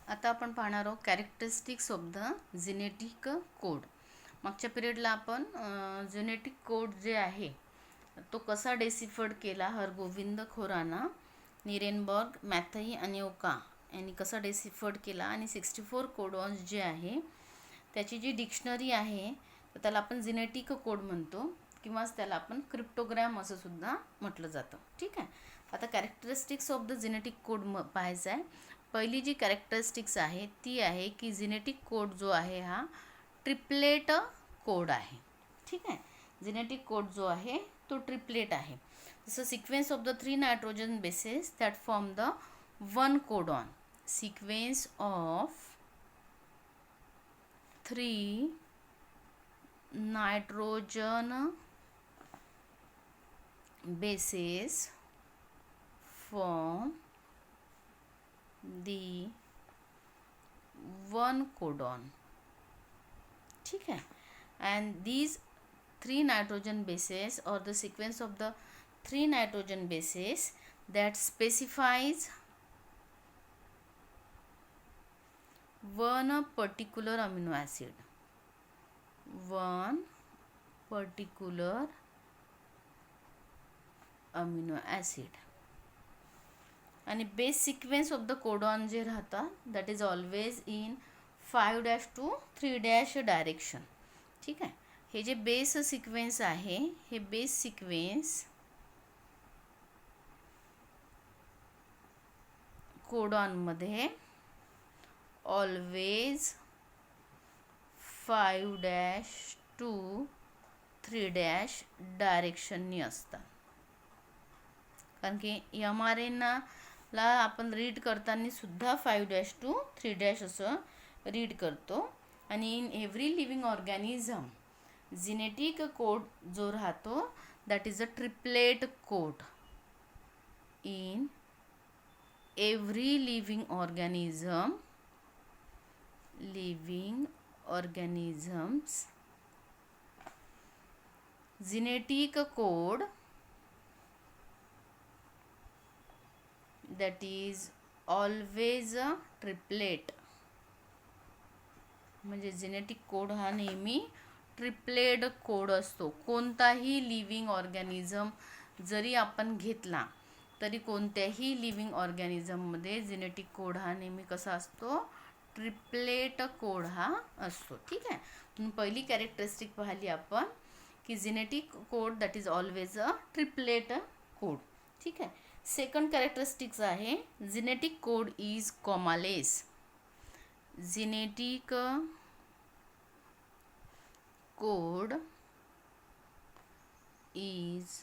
आता आपण पाहणार आहोत characteristics of the genetic code. मागच्या पिरियडला आपण जेनेटिक कोड जे आहे तो कसा डेसिफर्ड केला हरगोविंद खोराना, निरेनबर्ग, मॅथई आणि ओका यांनी कसा डेसिफर्ड केला आणि 64 कोडॉन्स जे आहे त्याची जी डिक्शनरी आहे तर त्याला आपण जेनेटिक कोड म्हणतो किंवा त्याला आपण क्रिप्टोग्राम असं सुद्धा म्हटलं जातं. ठीक आहे. आता characteristics of the genetic code पाहायचं आहे. पहिली जी कॅरेक्टरिस्टिक्स आहे ती आहे की जेनेटिक कोड जो आहे हा ट्रिपलेट कोड आहे. ठीक आहे. जेनेटिक कोड जो आहे तो ट्रिपलेट आहे. जसं sequence of the 3 nitrogen bases that form the 1 codon. Sequence of 3 nitrogen bases form the 1 codon. ठीक है. And these 3 nitrogen bases or the sequence of the 3 nitrogen bases that specifies one particular amino acid. One particular amino acid आणि base sequence of the codon जे राहतात that is always in 5' to 3' direction. ठीक आहे. हे जे base sequence आहे हे base sequence कोडॉनमध्ये always 5' to 3' डायरेक्शननी असतात. कारण की mRNAला आपण रीड करताना सुद्धा 5' to 3' असं रीड करतो. आणि in every living organism genetic code जो राहतो that is a triplet code. In every living organisms genetic code that is always a triplet. म्हणजे जेनेटिक कोड हा नेहमी ट्रिपलेट कोड असतो. कोणताही लिव्हिंग ऑर्गॅनिझम जरी आपण घेतला तरी कोणत्याही लिव्हिंग ऑर्गॅनिझममध्ये जेनेटिक कोड हा नेहमी कसा असतो ट्रिपलेट कोड हा असतो. ठीक आहे. म्हणून पहिली कॅरेक्टरिस्टिक पाहिली आपण की genetic code that is always a triplet code. ठीक आहे. सेकंड कॅरेक्टरिस्टिक्स आहे genetic code is commaless. Genetic code is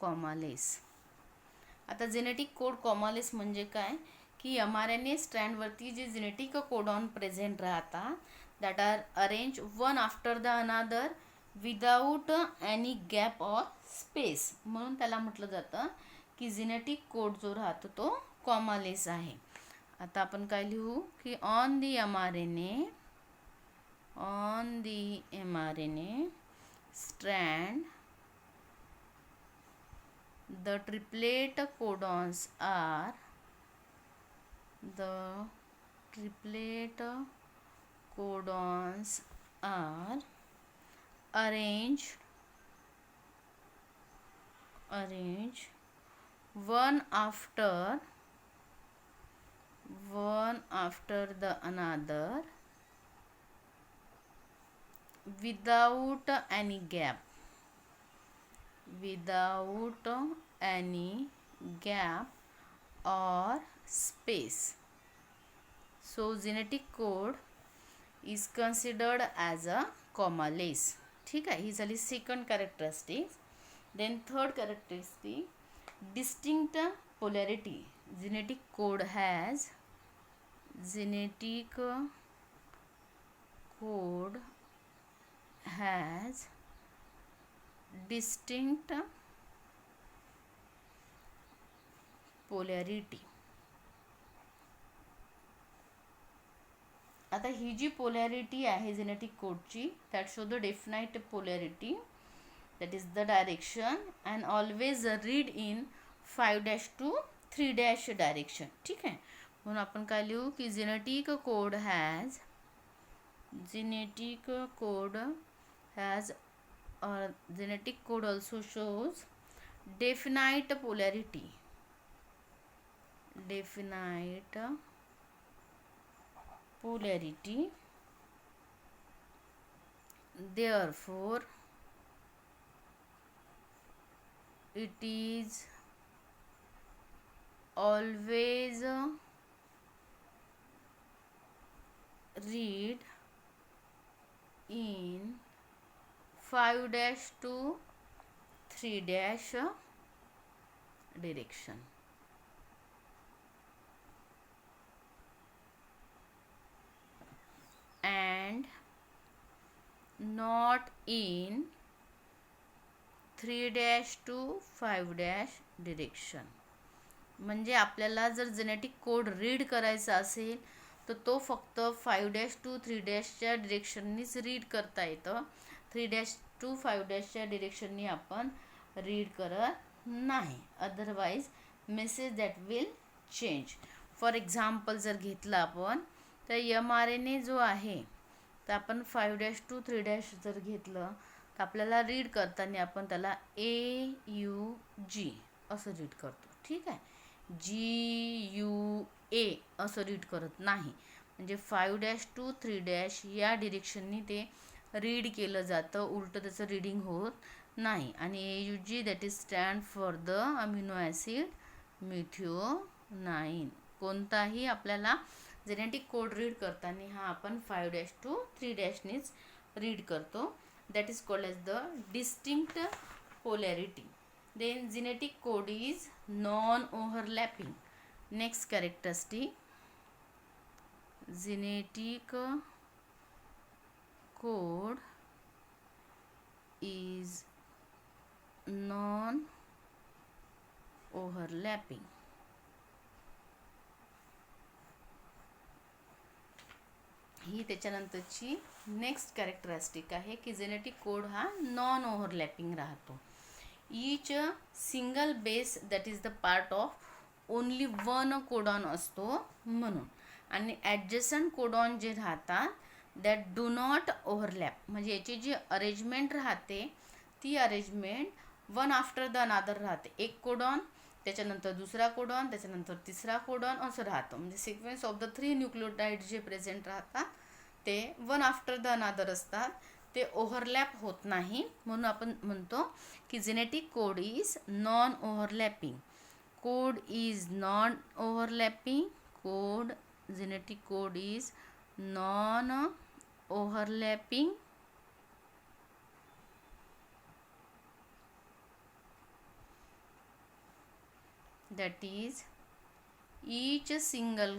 commaless. आता जेनेटिक कोड कॉमालेस म्हणजे काय की mRNA स्ट्रँडवरती जे जेनेटिक कोडॉन प्रेझेंट राहतात that are arrange one after the another without any gap or space. म्हणून त्याला म्हटलं जातं की जेनेटिक कोड जो राहतो तो कॉमालेस आहे. आता आपण काय लिहू की on the mRNA strand the triplet codons are arranged one after the another without any gap or space. So genetic code is considered as a commaless. ठीक आहे. ही झाली second characteristic. Then third characteristic distinct polarity. Genetic code has distinct polarity. आता ही जी polarity आहे genetic कोडची that show the definite polarity that is the direction and always read in 5' to 3' direction. ठीक आहे. म्हणून आपण काय लिहू की genetic code has genetic code also shows definite polarity. Therefore it is always read in 5 to 3 direction. And not in 3 to 5 direction. म्हणजे आपल्याला जर जेनेटिक कोड रीड करायचा असेल तर तो फक्त 5 to 3 च्या डिरेक्शननीच रीड करता येतं. 3 to 5 च्या डिरेक्शननी आपण रीड करत नाही. Otherwise message that will change. For example जर घेतलं आपण तर mRNA जो आहे तर आपण 5 to 3 जर घेतलं तर आपल्याला रीड करताना आपण त्याला AUG असं रीड करतो. ठीक आहे, GUA असं रीड करत नाही. म्हणजे 5 to 3 या डिरेक्शननी ते रीड केलं जातं, उलटं त्याचं रीडिंग होत नाही. आणि AUG that is stand for the amino acid methionine. कोणताही आपल्याला जेनेटिक कोड रीड करताना हा आपण 5 to 3 नीच रीड करतो. That is called as the distinct polarity. Then genetic code is non-overlapping. Next characteristic, genetic code is non-overlapping. ही त्याच्यानंतरची next characteristic आहे की जेनेटिक कोड हा नॉन ओव्हरलॅपिंग राहतो. each single base that is the part of only one codon असतो म्हणून. आणि ॲडजसंट codon जे राहतात दॅट डू नॉट ओव्हरलॅप. म्हणजे याची जी अरेंजमेंट राहते ती अरेंजमेंट वन आफ्टर द अनादर राहते. एक कोडॉन त्याच्यानंतर दुसरा कोडॉन त्याच्यानंतर तिसरा कोडॉन असं राहतं. म्हणजे सिक्वेन्स ऑफ द 3 न्यूक्लियोटाइड जे प्रेझेंट राहतात ते वन आफ्टर द अनादर असतात, ते ओव्हरलॅप होत नाही. म्हणून आपण म्हणतो की genetic code is non overlapping. Code is non overlapping. Genetic code is non overlapping. that is each single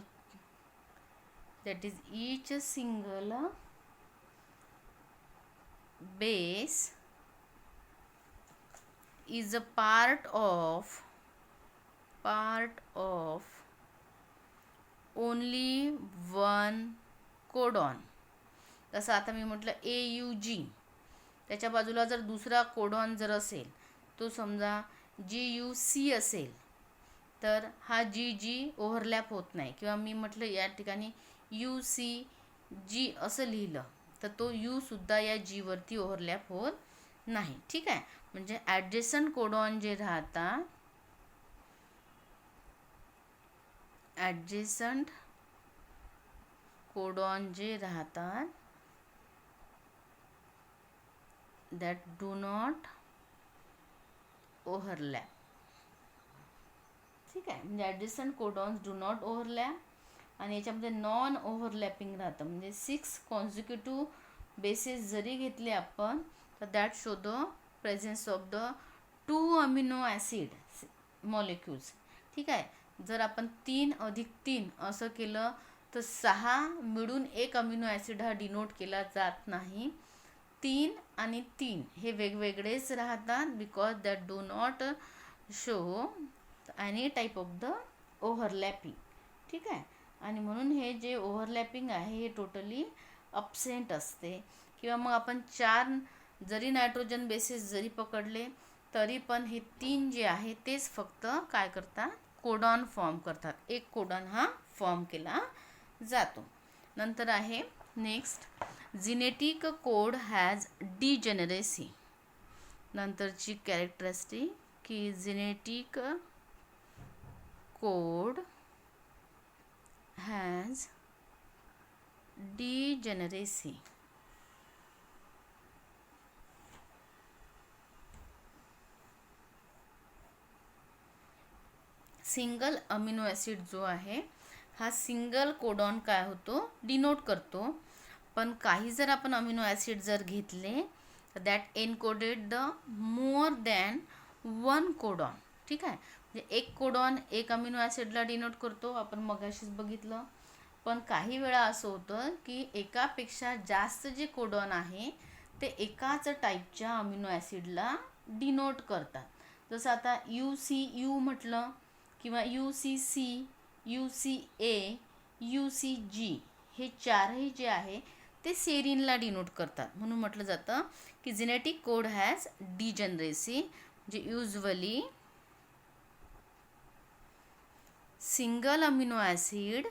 base is a part of only one codon. जसं आता मी म्हटलं AUG, त्याच्या बाजूला जर दुसरा कोडॉन जर असेल तो समजा GUC असेल तर हा GG ओव्हरलॅप होत नाही. किंवा मी म्हटलं या ठिकाणी UCG असं लिहिलं तर तो U सुद्धा या G वरती ओव्हरलॅप होत नाही. ठीक आहे, म्हणजे ॲडजसंट कोडॉन जे राहतात that do not overlap. ठीक आहे, म्हणजे ॲडजसंट कोडॉन्स डू नॉट ओव्हरलॅप. आणि याच्यामध्ये नॉन ओव्हरलॅपिंग राहतं. म्हणजे 6 कॉन्झिक्युटिव्ह बेसेस जरी घेतले आपण तर that show the presence of the 2 amino acid molecules. ठीक आहे, जर आपण 3 अधिक 3 असं केलं तर 6 मिळून 1 अमिनो ॲसिड हा डिनोट केला जात नाही. 3 आणि 3 हे वेगवेगळेच राहतात because that do not show any type of the overlapping. ठीक आहे, आणि म्हणून हे जे ओव्हरलॅपिंग आहे हे टोटली अब्सेंट असते. किंवा मग आपण 4 जरी नायट्रोजन बेसिस जरी पकडले तरी पण हे 3 जे आहे तेच फक्त काय करतात, कोडॉन फॉर्म करतात. एक कोडॉन हा फॉर्म केला जातो. नंतर आहे next, genetic code has degeneracy. नंतरची कॅरेक्टरिस्टिक की genetic code has degeneracy. Single amino acid जो आहे हा सिंगल कोडॉन काय होतो डिनोट करतो. पण काही जर आपण अमिनो ॲसिड जर घेतले तर that encoded the more than one codon. ठीक आहे, म्हणजे एक कोडॉन एक अमिनो ॲसिडला डिनोट करतो, आपण मगाशीच बघितलं. पण काही वेळा असं होतं की एकापेक्षा जास्त जे कोडॉन आहे ते एकाच टाईपच्या अमिनो ॲसिडला डिनोट करतात. जसं आता UCU म्हटलं किंवा UCC, UCA, UCG हे चारही जे आहे ते सेरीनला डिनोट करतात. म्हणून म्हटलं जातं की जेनेटिक कोड हॅज डिजेनरेसी. म्हणजे usually single amino acid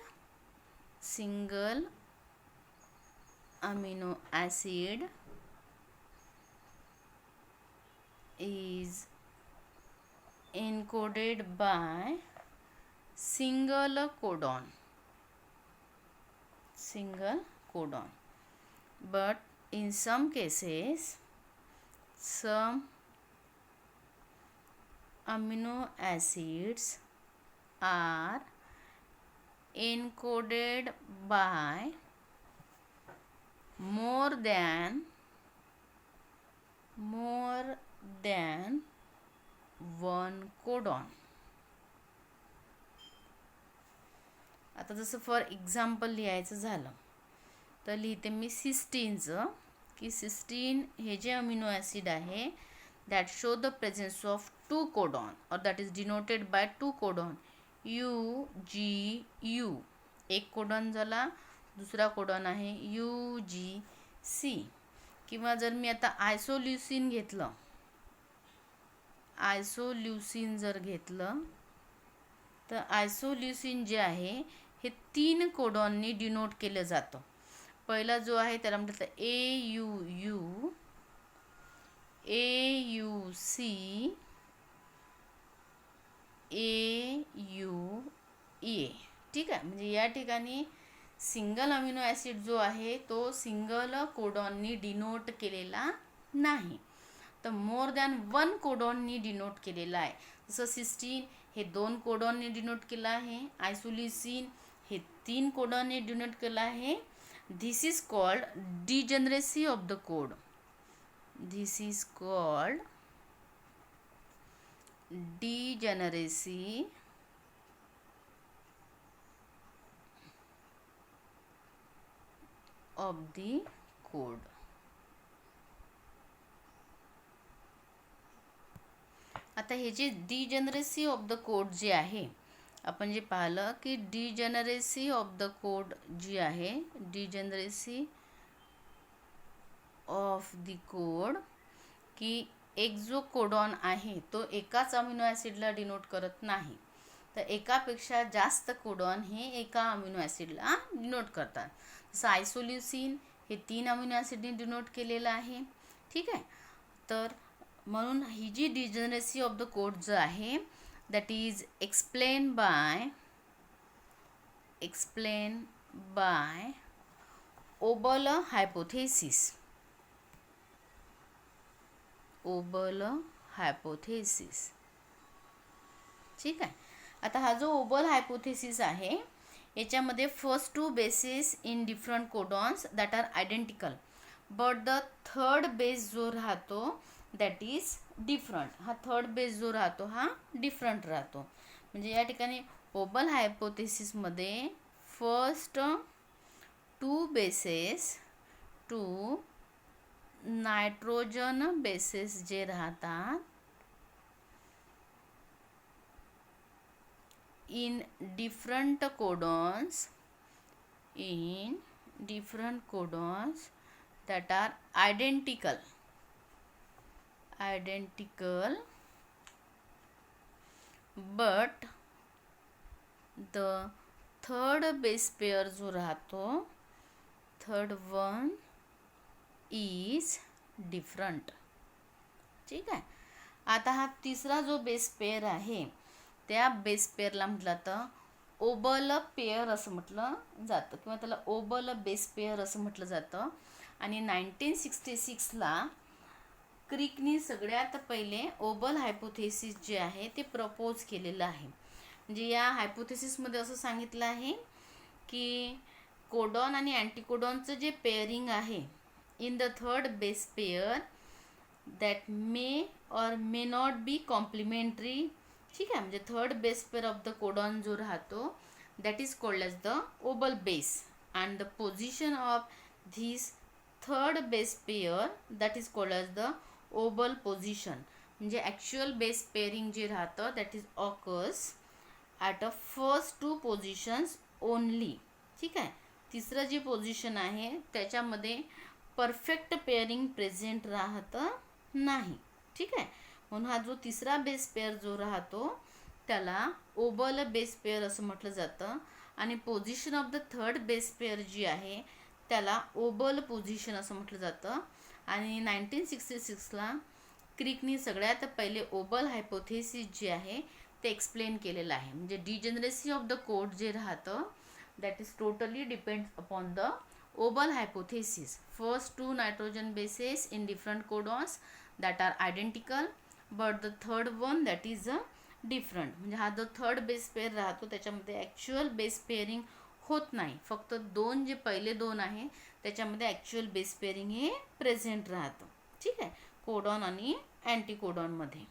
is encoded by single codon, but in some cases some amino acids are encoded by more than one codon. आता जसं फॉर एक्झाम्पल लिहायचं झालं तर लिहिते मी सिस्टीनचं, की सिस्टीन हे जे अमिनो ॲसिड आहे that show the presence of two codon और that is denoted by two codon UGU. एक कोडॉन झाला, दुसरा कोडॉन आहे UGC. किंवा जर मी आता आयसोल्युसिन जर घेतलं तर आयसोल्युसिन जे आहे हे 3 कोडॉननी डिनोट केलं जातं. पहिला जो आहे त्याला म्हणतात AUU, AUC, AUA. ठीक आहे, म्हणजे या ठिकाणी सिंगल अमिनो ॲसिड जो आहे तो सिंगल कोडॉननी डिनोट केलेला नाही, तर मोर दॅन वन कोडॉननी डिनोट केलेला आहे. जसं सिस्टीन हे 2 कोडॉनने डिनोट केलं आहे, आयसोल्युसिन हे 3 कोडॉनने डिनोट केलं आहे. This is called degeneracy of the code. This is called degeneracy of the code. आता हे जे डिजेनरेसी ऑफ द कोड जे आहे, आपण जे पाहिलं की डिजेनरेसी ऑफ द कोड जी आहे, डिजेनरेसी ऑफ द कोड की एक जो कोडॉन आहे तो एकाच अमिनो ॲसिडला डिनोट करत नाही, तर एकापेक्षा जास्त कोडॉन हे एका अमिनो ॲसिडला डिनोट करतात. जसं आयसोल्युसिन हे 3 अमिनो ॲसिडने डिनोट केलेलं आहे. ठीक आहे, तर म्हणून ही जी डिजेनरेसी ऑफ द कोड जो आहे that is explain by wobble hypothesis. ठीक आहे, आता हा जो ओबल हायपोथेसिस आहे याच्यामध्ये first 2 bases in different codons that are identical, but the third base जो राहतो दॅट इज डिफरंट. हा थर्ड बेस जो राहतो हा डिफरंट राहतो. म्हणजे या ठिकाणी ओबल हायपोथेसिसमध्ये फर्स्ट 2 बेसेस, 2 नायट्रोजन बेसेस जे राहतात in different codons that are identical, but the third base pair जो राहतो, थर्ड वन इज डिफरंट. ठीक आहे. आता हा तिसरा जो बेस पेअर आहे त्या बेस पेअरला म्हटलं तर ओबल पेअर असं म्हटलं जातं किंवा त्याला ओबल बेस पेअर असं म्हटलं जातं. आणि 1966ला क्रिकनी सगळ्यात पहिले ओबल हायपोथेसिस जे आहे ते प्रपोज केलेलं आहे. म्हणजे या हायपोथेसिसमध्ये असं सांगितलं आहे की कोडॉन आणि अँटीकोडॉनचं जे पेअरिंग आहे in the third base pair that may or may not be complementary. ठीक आहे. म्हणजे third base pair of the codon जो राहतो that is called as the wobble base and the position of this third base pair that is called as the wobble position. म्हणजे actual base pairing जे राहतं that is occurs at a first two positions only. ठीक आहे. तिसरं जी position आहे त्याच्यामध्ये perfect pairing present राहतं नाही. ठीक आहे. म्हणून हा जो तिसरा बेस पेअर जो राहतो त्याला ओबल बेस पेअर असं म्हटलं जातं. आणि position of the third base pair जी आहे त्याला ओबल पोझिशन असं म्हटलं जातं. आणि 1966ला क्रिकनी सगळ्यात पहिले ओबल हायपोथेसिस जे आहे ते एक्सप्लेन केलेलं आहे. म्हणजे डिजनरेसी ऑफ द कोड जे राहतं that is totally depends upon the wobble hypothesis. First two nitrogen bases in different codons that are identical but the third one that is different. म्हणजे हा जो थर्ड बेस पेअर राहतो त्याच्यामध्ये actual base pairing होत नाही. फक्त दोन जे पहिले दोन आहे त्याच्यामध्ये ॲक्च्युअल बेस पेअरिंग हे प्रेझेंट राहतं. ठीक आहे. कोडॉन आणि अँटीकोडॉनमध्ये.